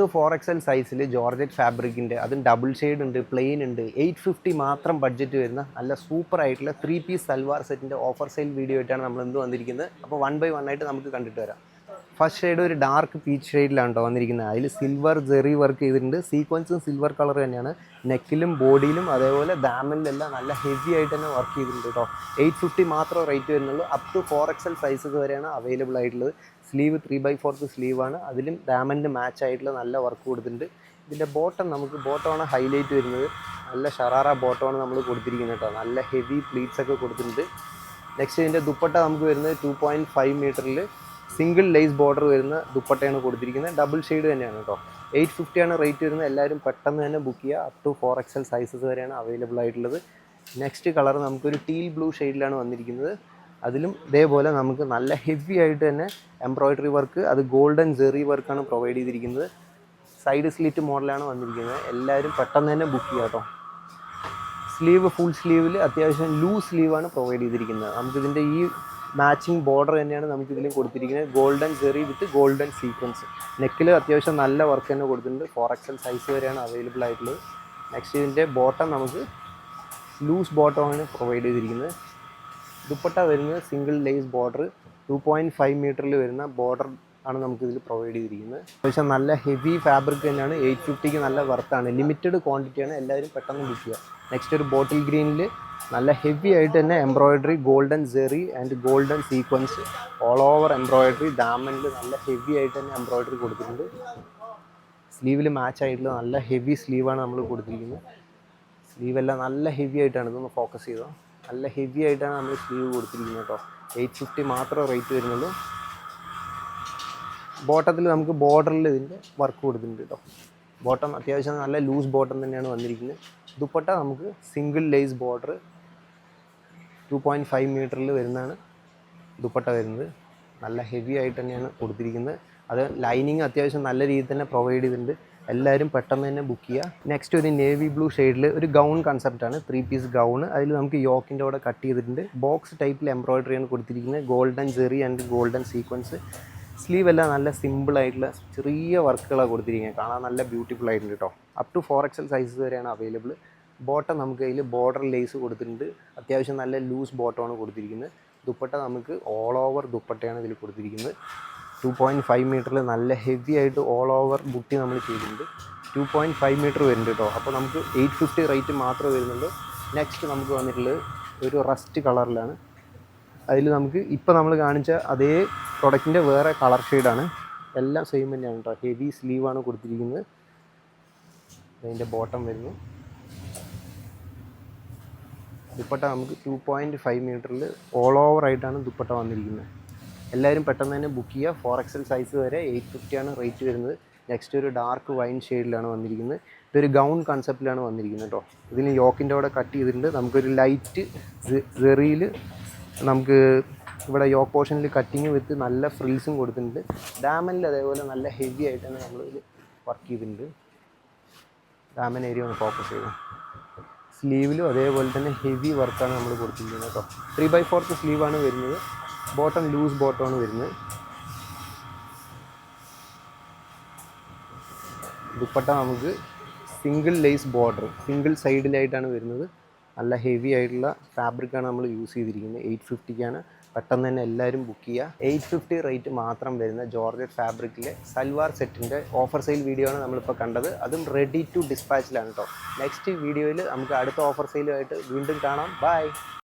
To 4XL സൈസിൽ georgette ഫാബ്രിക്കിൻ്റെ അതും double shade ഉണ്ട്, പ്ലെയിൻ ഉണ്ട്. 850 മാത്രം ബഡ്ജറ്റ് വരുന്ന നല്ല സൂപ്പർ ആയിട്ടുള്ള 3 പീസ് സൽവാർ സെറ്റിൻ്റെ ഓഫർ സെയിൽ വീഡിയോ ആയിട്ടാണ് നമ്മൾ എന്ത് വന്നിരിക്കുന്നത്. അപ്പോൾ 1 by 1 ആയിട്ട് നമുക്ക് കണ്ടിട്ട് വരാം. ഫസ്റ്റ് ഷെയ്ഡ് ഒരു ഡാർക്ക് പീച്ച് ഷെയ്ഡിലാണ് കേട്ടോ വന്നിരിക്കുന്നത്. അതിൽ സിൽവർ ജെറി വർക്ക് ചെയ്തിട്ടുണ്ട്. സീക്വൻസും സിൽവർ കളർ തന്നെയാണ്. നെക്കിലും ബോഡിയിലും അതേപോലെ ദാമനിലെല്ലാം നല്ല ഹെവി ആയിട്ട് തന്നെ വർക്ക് ചെയ്തിട്ടുണ്ട് കേട്ടോ. 850 മാത്രം റേറ്റ് വരുന്നുള്ളൂ. അപ് ടു 4XL സൈസസ് വരെയാണ് അവൈലബിൾ ആയിട്ടുള്ളത്. സ്ലീവ് 3/4 സ്ലീവാണ്. അതിലും ഡാമൻഡ് മാച്ച് ആയിട്ടുള്ള നല്ല വർക്ക് കൊടുത്തിട്ടുണ്ട്. ഇതിൻ്റെ ബോട്ടമാണ് ഹൈലൈറ്റ് വരുന്നത്. നല്ല ഷറാറ ബോട്ടമാണ് നമ്മൾ കൊടുത്തിരിക്കുന്നത് കേട്ടോ. നല്ല ഹെവി പ്ലീറ്റ്സ് ഒക്കെ കൊടുത്തിട്ടുണ്ട്. നെക്സ്റ്റ് ഇതിൻ്റെ ദുപ്പട്ട നമുക്ക് വരുന്നത് 2.5 മീറ്ററിൽ സിംഗിൾ ലേസ് ബോർഡർ വരുന്ന ദുപ്പട്ടയാണ് കൊടുത്തിരിക്കുന്നത്. ഡബിൾ ഷെയ്ഡ് തന്നെയാണ് കേട്ടോ. 850 ആണ് റേറ്റ് വരുന്നത്. എല്ലാവരും പെട്ടെന്ന് തന്നെ ബുക്ക് ചെയ്യുക. അപ് ടു 4XL സൈസസ് വരെയാണ് അവൈലബിൾ ആയിട്ടുള്ളത്. നെക്സ്റ്റ് കളർ നമുക്കൊരു ടീൽ ബ്ലൂ ഷെയ്ഡിലാണ് വന്നിരിക്കുന്നത്. അതിലും ഇതേപോലെ നമുക്ക് നല്ല ഹെവി ആയിട്ട് തന്നെ എംബ്രോയ്ഡറി വർക്ക്, അത് ഗോൾഡൻ ജെറി വർക്കാണ് പ്രൊവൈഡ് ചെയ്തിരിക്കുന്നത്. സൈഡ് സ്ലിറ്റ് മോഡലാണ് വന്നിരിക്കുന്നത്. എല്ലാവരും പെട്ടെന്ന് തന്നെ ബുക്ക് ചെയ്യുക കേട്ടോ. സ്ലീവ് ഫുൾ സ്ലീവിൽ അത്യാവശ്യം ലൂസ് സ്ലീവാണ് പ്രൊവൈഡ് ചെയ്തിരിക്കുന്നത്. നമുക്കിതിൻ്റെ ഈ മാച്ചിങ് ബോർഡർ തന്നെയാണ് നമുക്കിതിലും കൊടുത്തിരിക്കുന്നത്. ഗോൾഡൻ ജെറി വിത്ത് ഗോൾഡൻ സീക്വൻസ്. നെക്കിൽ അത്യാവശ്യം നല്ല വർക്ക് തന്നെ കൊടുത്തിട്ടുണ്ട്. 4XL സൈസ് വരെയാണ് അവൈലബിൾ ആയിട്ടുള്ളത്. നെക്സ്റ്റ് ഇതിൻ്റെ ബോട്ടം നമുക്ക് ലൂസ് ബോട്ടമാണ് പ്രൊവൈഡ് ചെയ്തിരിക്കുന്നത്. ദുപ്പട്ട വരുന്നത് സിംഗിൾ ലേസ് ബോർഡർ 2.5 മീറ്ററിൽ വരുന്ന ബോർഡർ ആണ് നമുക്കിതിൽ പ്രൊവൈഡ് ചെയ്തിരിക്കുന്നത്. അത്യാവശ്യം നല്ല ഹെവി ഫാബ്രിക് തന്നെയാണ്. 850ക്ക് നല്ല വർത്താണ്. ലിമിറ്റഡ് ക്വാണ്ടിറ്റിയാണ്. എല്ലാവരും പെട്ടെന്ന് ബുക്ക് ചെയ്യുക. നെക്സ്റ്റ് ഒരു ബോട്ടിൽ ഗ്രീനിൽ നല്ല ഹെവി ആയിട്ട് തന്നെ embroidery, golden zari and golden sequins all over embroidery. ദാമനിൽ നല്ല ഹെവി ആയിട്ട് തന്നെ എംബ്രോയ്ഡറി കൊടുത്തിട്ടുണ്ട്. സ്ലീവിൽ മാച്ച് ആയിട്ടുള്ള നല്ല ഹെവി സ്ലീവാണ് നമ്മൾ കൊടുത്തിരിക്കുന്നത്. സ്ലീവെല്ലാം നല്ല ഹെവി ആയിട്ടാണ്. ഇതൊന്ന് ഫോക്കസ് ചെയ്തോ. നല്ല ഹെവി ആയിട്ടാണ് നമ്മൾ സ്ലീവ് കൊടുത്തിരിക്കുന്നത് കേട്ടോ. 850 മാത്രമേ റേറ്റ് വരുന്നുള്ളൂ. ബോട്ടത്തിൽ നമുക്ക് ബോർഡറിൽ ഇതിൻ്റെ വർക്ക് കൊടുത്തിട്ടുണ്ട് കേട്ടോ. ബോട്ടം അത്യാവശ്യം നല്ല ലൂസ് ബോട്ടം തന്നെയാണ് വന്നിരിക്കുന്നത്. ദുപ്പട്ട നമുക്ക് സിംഗിൾ ലേസ് ബോർഡർ 2.5 മീറ്ററിൽ വരുന്നതാണ് ദുപ്പട്ട വരുന്നത്. നല്ല ഹെവി ആയിട്ട് തന്നെയാണ് കൊടുത്തിരിക്കുന്നത്. അത് ലൈനിങ് അത്യാവശ്യം നല്ല രീതിയിൽ തന്നെ പ്രൊവൈഡ് ചെയ്തിട്ടുണ്ട്. എല്ലാവരും പെട്ടെന്ന് തന്നെ ബുക്ക് ചെയ്യുക. നെക്സ്റ്റ് ഒരു നേവി ബ്ലൂ ഷെയ്ഡിൽ ഒരു ഗൗൺ കൺസെപ്റ്റാണ്. 3 piece gown. അതിൽ നമുക്ക് യോക്കിൻ്റെ കൂടെ കട്ട് ചെയ്തിട്ടുണ്ട്. ബോക്സ് ടൈപ്പിൽ എംബ്രോയ്ഡറിയാണ് കൊടുത്തിരിക്കുന്നത്. Golden zari and golden sequence. Sleeve എല്ലാം നല്ല സിമ്പിളായിട്ടുള്ള ചെറിയ വർക്കുകളാണ് കൊടുത്തിരിക്കുന്നത്. കാണാൻ നല്ല ബ്യൂട്ടിഫുൾ ആയിട്ടുണ്ട് കേട്ടോ. അപ് ടു 4XL സൈസസ് വരെയാണ് അവൈലബിൾ. ബോട്ടം നമുക്ക് അതിൽ ബോർഡർ ലേസ് കൊടുത്തിട്ടുണ്ട്. അത്യാവശ്യം നല്ല ലൂസ് ബോട്ടമാണ് കൊടുത്തിരിക്കുന്നത്. ദുപ്പട്ട നമുക്ക് ഓൾ ഓവർ ദുപ്പട്ടയാണ് ഇതിൽ കൊടുത്തിരിക്കുന്നത്. 2.5 മീറ്ററിൽ നല്ല ഹെവി ആയിട്ട് ഓൾ ഓവർ ബുട്ടി നമ്മൾ ചെയ്തിട്ടുണ്ട്. 2.5 മീറ്റർ വരുന്നുണ്ട് കേട്ടോ. അപ്പോൾ നമുക്ക് 850 റേറ്റ് മാത്രമേ വരുന്നുള്ളൂ. നെക്സ്റ്റ് നമുക്ക് വന്നിട്ടുള്ളത് ഒരു റസ്റ്റ് കളറിലാണ്. അതിൽ നമുക്ക് ഇപ്പോൾ നമ്മൾ കാണിച്ച അതേ പ്രൊഡക്റ്റിൻ്റെ വേറെ കളർ ഷെയ്ഡാണ്. എല്ലാം സെയിം തന്നെയാണ് കേട്ടോ. ഹെവി സ്ലീവാണ് കൊടുത്തിരിക്കുന്നത്. അതിൻ്റെ ബോട്ടം വരുന്നു. ദുപ്പട്ട നമുക്ക് 2.5 മീറ്ററിൽ ഓൾ ഓവർ ആയിട്ടാണ് ദുപ്പട്ട വന്നിരിക്കുന്നത്. എല്ലാവരും പെട്ടെന്ന് തന്നെ ബുക്ക് ചെയ്യുക. 4XL സൈസ് വരെ 850 ആണ് റേറ്റ് വരുന്നത്. നെക്സ്റ്റ് ഒരു ഡാർക്ക് വൈൻ ഷെയ്ഡിലാണ് വന്നിരിക്കുന്നത്. ഇതൊരു ഗൗൺ കൺസെപ്റ്റിലാണ് വന്നിരിക്കുന്നത് കേട്ടോ. ഇതിന് യോക്കിൻ്റെ കൂടെ കട്ട് ചെയ്തിട്ടുണ്ട്. നമുക്കൊരു ലൈറ്റ് ജെറിയിൽ നമുക്ക് ഇവിടെ യോക്ക് പോർഷനിൽ കട്ടിങ് വിത്ത് നല്ല ഫ്രിൽസും കൊടുത്തിട്ടുണ്ട്. ഡാമനിൽ അതേപോലെ നല്ല ഹെവി ആയിട്ട് തന്നെ നമ്മൾ ഇതിൽ വർക്ക് ചെയ്തിട്ടുണ്ട്. ഡാമൻ ഏരിയ ഒന്ന് ഫോക്കസ് ചെയ്തു. സ്ലീവിലും അതേപോലെ തന്നെ ഹെവി വർക്കാണ് നമ്മൾ കൊടുത്തിരിക്കുന്നത് കേട്ടോ. 3/4 സ്ലീവാണ് വരുന്നത്. ബോട്ടം ലൂസ് ബോട്ടമാണ് വരുന്നത്. ദുപ്പട്ട നമുക്ക് സിംഗിൾ ലേസ് ബോർഡർ സിംഗിൾ സൈഡിലായിട്ടാണ് വരുന്നത്. നല്ല ഹെവി ആയിട്ടുള്ള ഫാബ്രിക്കാണ് നമ്മൾ യൂസ് ചെയ്തിരിക്കുന്നത്. 850ക്കാണ്. പെട്ടെന്ന് തന്നെ എല്ലാവരും ബുക്ക് ചെയ്യുക. 850 റേറ്റ് മാത്രം വരുന്ന ജോർജറ്റ് ഫാബ്രിക്കിലെ സൽവാർ സെറ്റിൻ്റെ ഓഫർ സെയിൽ വീഡിയോ ആണ് നമ്മളിപ്പോൾ കണ്ടത്. അതും റെഡി ടു ഡിസ്പാച്ചിലാണ് കേട്ടോ. നെക്സ്റ്റ് വീഡിയോയിൽ നമുക്ക് അടുത്ത ഓഫർ സെയിലുമായിട്ട് വീണ്ടും കാണാം. ബൈ.